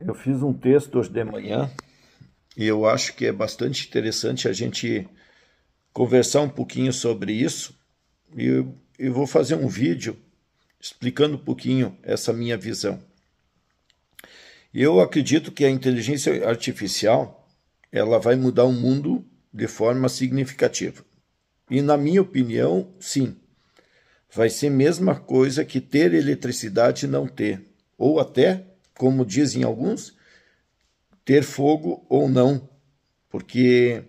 Eu fiz um texto hoje de manhã e eu acho que é bastante interessante a gente conversar um pouquinho sobre isso. E eu vou fazer um vídeo explicando um pouquinho essa minha visão. Eu acredito que a inteligência artificial ela vai mudar o mundo de forma significativa. E na minha opinião, sim, vai ser a mesma coisa que ter eletricidade e não ter. Ou até, como dizem alguns, ter fogo ou não. Porque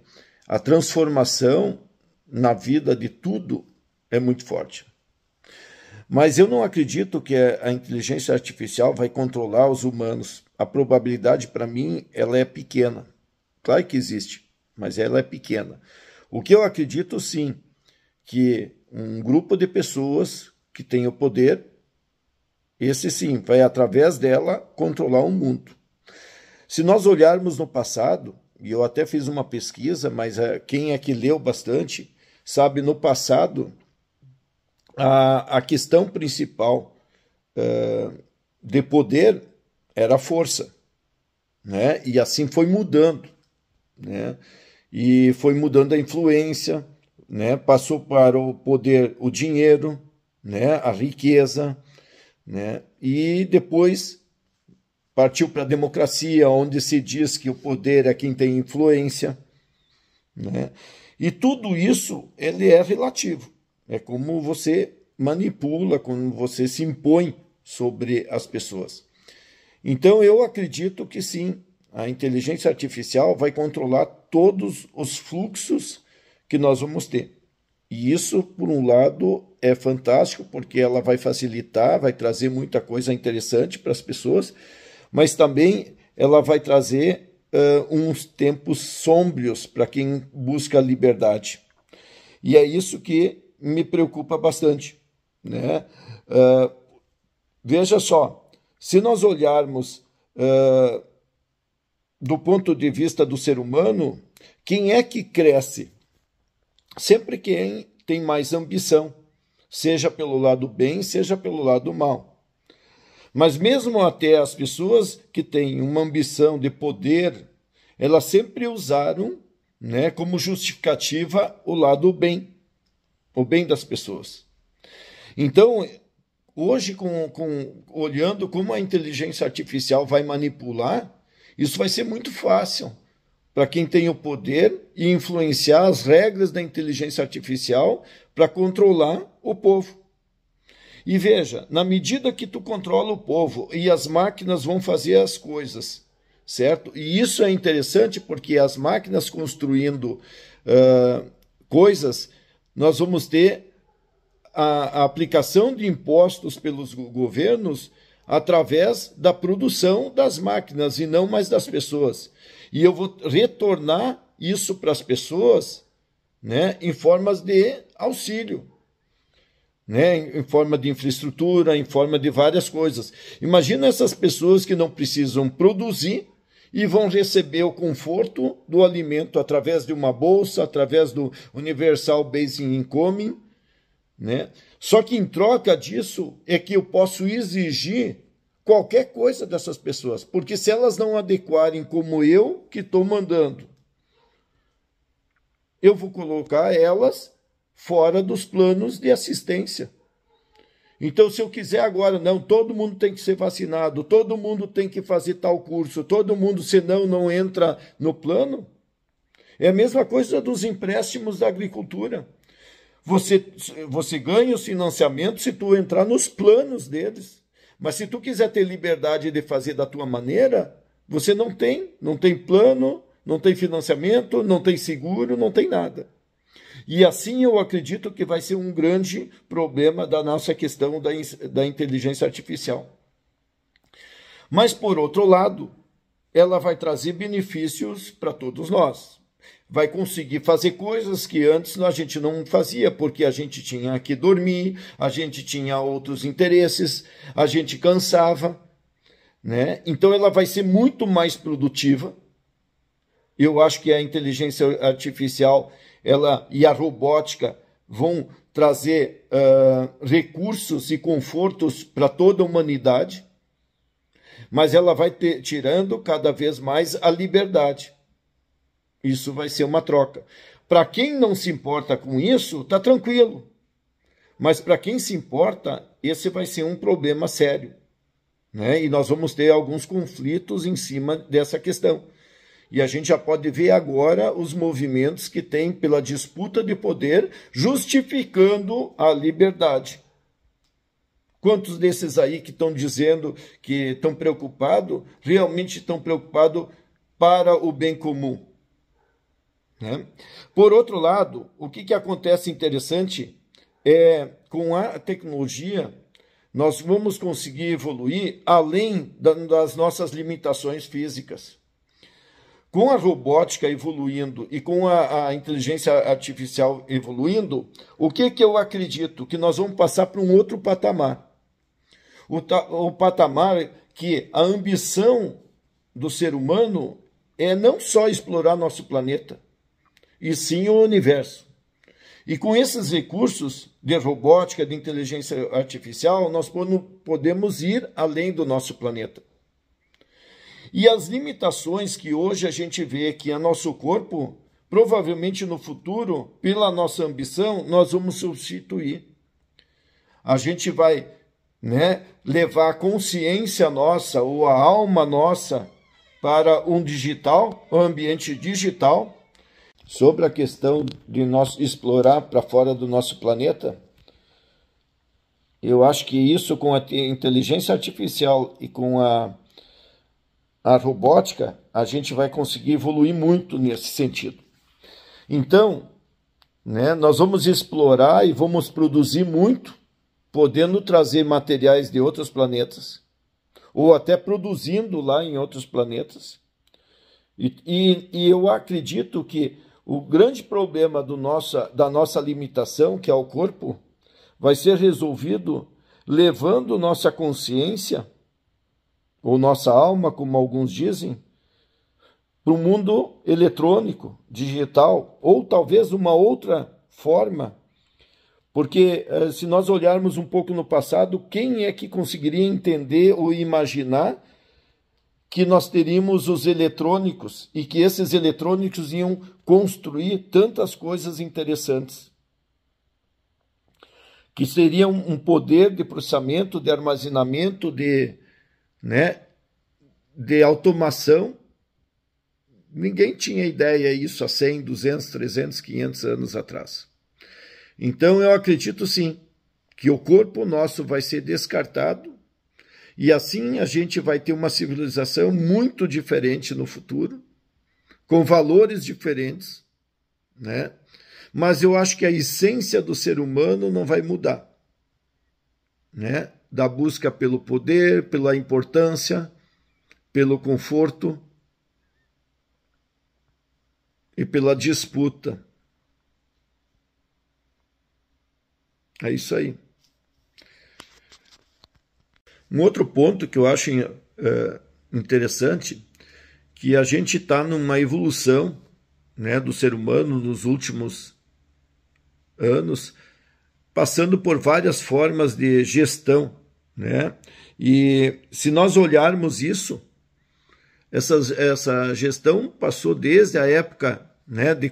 a transformação na vida de tudo é muito forte. Mas eu não acredito que a inteligência artificial vai controlar os humanos. A probabilidade, para mim, ela é pequena. Claro que existe, mas ela é pequena. O que eu acredito, sim, que um grupo de pessoas que tem o poder, esse sim, vai através dela controlar o mundo. Se nós olharmos no passado, e eu até fiz uma pesquisa, mas quem é que leu bastante, sabe, no passado, a questão principal de poder era a força, né? E assim foi mudando, né? E foi mudando a influência, né? Passou para o poder o dinheiro, né? A riqueza, né? E depois partiu para a democracia, onde se diz que o poder é quem tem influência, né? E tudo isso ele é relativo. É como você manipula, como você se impõe sobre as pessoas. Então eu acredito que sim, a inteligência artificial vai controlar todos os fluxos que nós vamos ter. E isso, por um lado, é fantástico, porque ela vai facilitar, vai trazer muita coisa interessante para as pessoas, mas também ela vai trazer uns tempos sômbrios para quem busca a liberdade. E é isso que me preocupa bastante, né? Veja só, se nós olharmos do ponto de vista do ser humano, quem é que cresce? Sempre quem tem mais ambição, seja pelo lado bem, seja pelo lado mal. Mas mesmo até as pessoas que têm uma ambição de poder, elas sempre usaram, né, como justificativa o lado bem, o bem das pessoas. Então, hoje, olhando como a inteligência artificial vai manipular, isso vai ser muito fácil para quem tem o poder e influenciar as regras da inteligência artificial para controlar o povo. E veja, na medida que tu controla o povo e as máquinas vão fazer as coisas, certo? E isso é interessante porque as máquinas construindo coisas, nós vamos ter a aplicação de impostos pelos governos através da produção das máquinas e não mais das pessoas. E eu vou retornar isso para as pessoas, né, em formas de auxílio, né, em forma de infraestrutura, em forma de várias coisas. Imagina essas pessoas que não precisam produzir e vão receber o conforto do alimento através de uma bolsa, através do Universal Basic Income, né? Só que em troca disso é que eu posso exigir qualquer coisa dessas pessoas, porque se elas não adequarem como eu que estou mandando, eu vou colocar elas fora dos planos de assistência. Então, se eu quiser agora, não, todo mundo tem que ser vacinado, todo mundo tem que fazer tal curso, todo mundo, senão não entra no plano. É a mesma coisa dos empréstimos da agricultura. Você ganha os financiamentos se tu entrar nos planos deles. Mas se tu quiser ter liberdade de fazer da tua maneira, você não tem plano, não tem financiamento, não tem seguro, não tem nada. E assim eu acredito que vai ser um grande problema da nossa questão da inteligência artificial. Mas, por outro lado, ela vai trazer benefícios para todos nós. Vai conseguir fazer coisas que antes a gente não fazia, porque a gente tinha que dormir, a gente tinha outros interesses, a gente cansava, né? Então ela vai ser muito mais produtiva. Eu acho que a inteligência artificial e a robótica vão trazer recursos e confortos para toda a humanidade. mas ela vai tirando cada vez mais a liberdade. Isso vai ser uma troca. Para quem não se importa com isso, está tranquilo. Mas para quem se importa, esse vai ser um problema sério, né? E nós vamos ter alguns conflitos em cima dessa questão. E a gente já pode ver agora os movimentos que tem pela disputa de poder, justificando a liberdade. Quantos desses aí que estão dizendo que estão preocupados, realmente estão preocupados para o bem comum? Né? Por outro lado, o que acontece interessante é, com a tecnologia, nós vamos conseguir evoluir além das nossas limitações físicas. Com a robótica evoluindo e com a inteligência artificial evoluindo, o que eu acredito? Que nós vamos passar para um outro patamar. O patamar que a ambição do ser humano é não só explorar nosso planeta, e sim o universo. E com esses recursos de robótica, de inteligência artificial, nós podemos ir além do nosso planeta. E as limitações que hoje a gente vê que é nosso corpo, provavelmente no futuro, pela nossa ambição, nós vamos substituir. A gente vai, né, levar a consciência nossa ou a alma nossa para um digital, um ambiente digital. Sobre a questão de nós explorar para fora do nosso planeta, eu acho que isso com a inteligência artificial e com a robótica, a gente vai conseguir evoluir muito nesse sentido. Então, né, nós vamos explorar e vamos produzir muito, podendo trazer materiais de outros planetas, ou até produzindo lá em outros planetas. E eu acredito que o grande problema da nossa limitação, que é o corpo, vai ser resolvido levando nossa consciência, ou nossa alma, como alguns dizem, para o mundo eletrônico, digital, ou talvez uma outra forma. Porque se nós olharmos um pouco no passado, quem é que conseguiria entender ou imaginar que nós teríamos os eletrônicos e que esses eletrônicos iam construir tantas coisas interessantes? Que seria um poder de processamento, de armazenamento, de automação. Ninguém tinha ideia disso há 100, 200, 300, 500 anos atrás. Então eu acredito sim que o corpo nosso vai ser descartado e assim a gente vai ter uma civilização muito diferente no futuro, com valores diferentes, né? Mas eu acho que a essência do ser humano não vai mudar, né? Da busca pelo poder, pela importância, pelo conforto e pela disputa. É isso aí. Um outro ponto que eu acho interessante, que a gente está numa evolução, né, do ser humano nos últimos anos, passando por várias formas de gestão, né? E se nós olharmos isso, essa gestão passou desde a época, né, de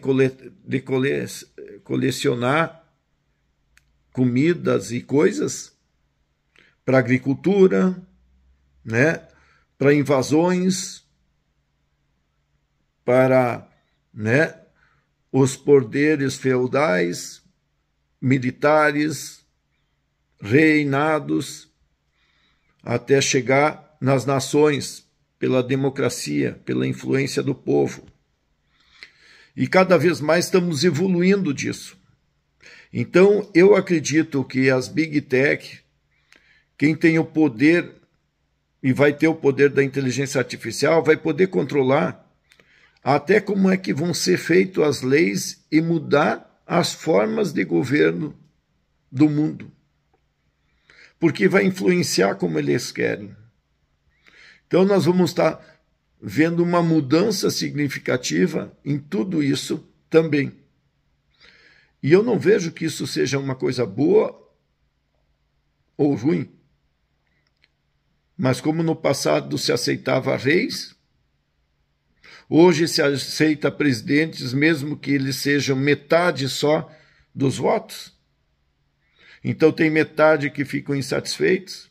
colecionar comidas e coisas, para agricultura, né, para invasões, para, né, os poderes feudais, militares, reinados, até chegar nas nações, pela democracia, pela influência do povo. E cada vez mais estamos evoluindo disso. Então, eu acredito que as Big Tech, quem tem o poder e vai ter o poder da inteligência artificial, vai poder controlar até como é que vão ser feitas as leis e mudar as formas de governo do mundo. Porque vai influenciar como eles querem. Então nós vamos estar vendo uma mudança significativa em tudo isso também. E eu não vejo que isso seja uma coisa boa ou ruim. Mas como no passado se aceitava reis, hoje se aceita presidentes, mesmo que eles sejam metade só dos votos. Então tem metade que ficam insatisfeitos.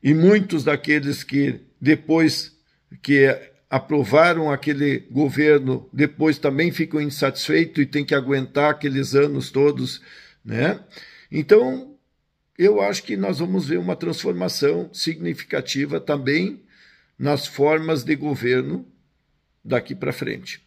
E muitos daqueles que depois que aprovaram aquele governo, depois também ficam insatisfeitos e têm que aguentar aqueles anos todos, né? Então, eu acho que nós vamos ver uma transformação significativa também nas formas de governo daqui para frente.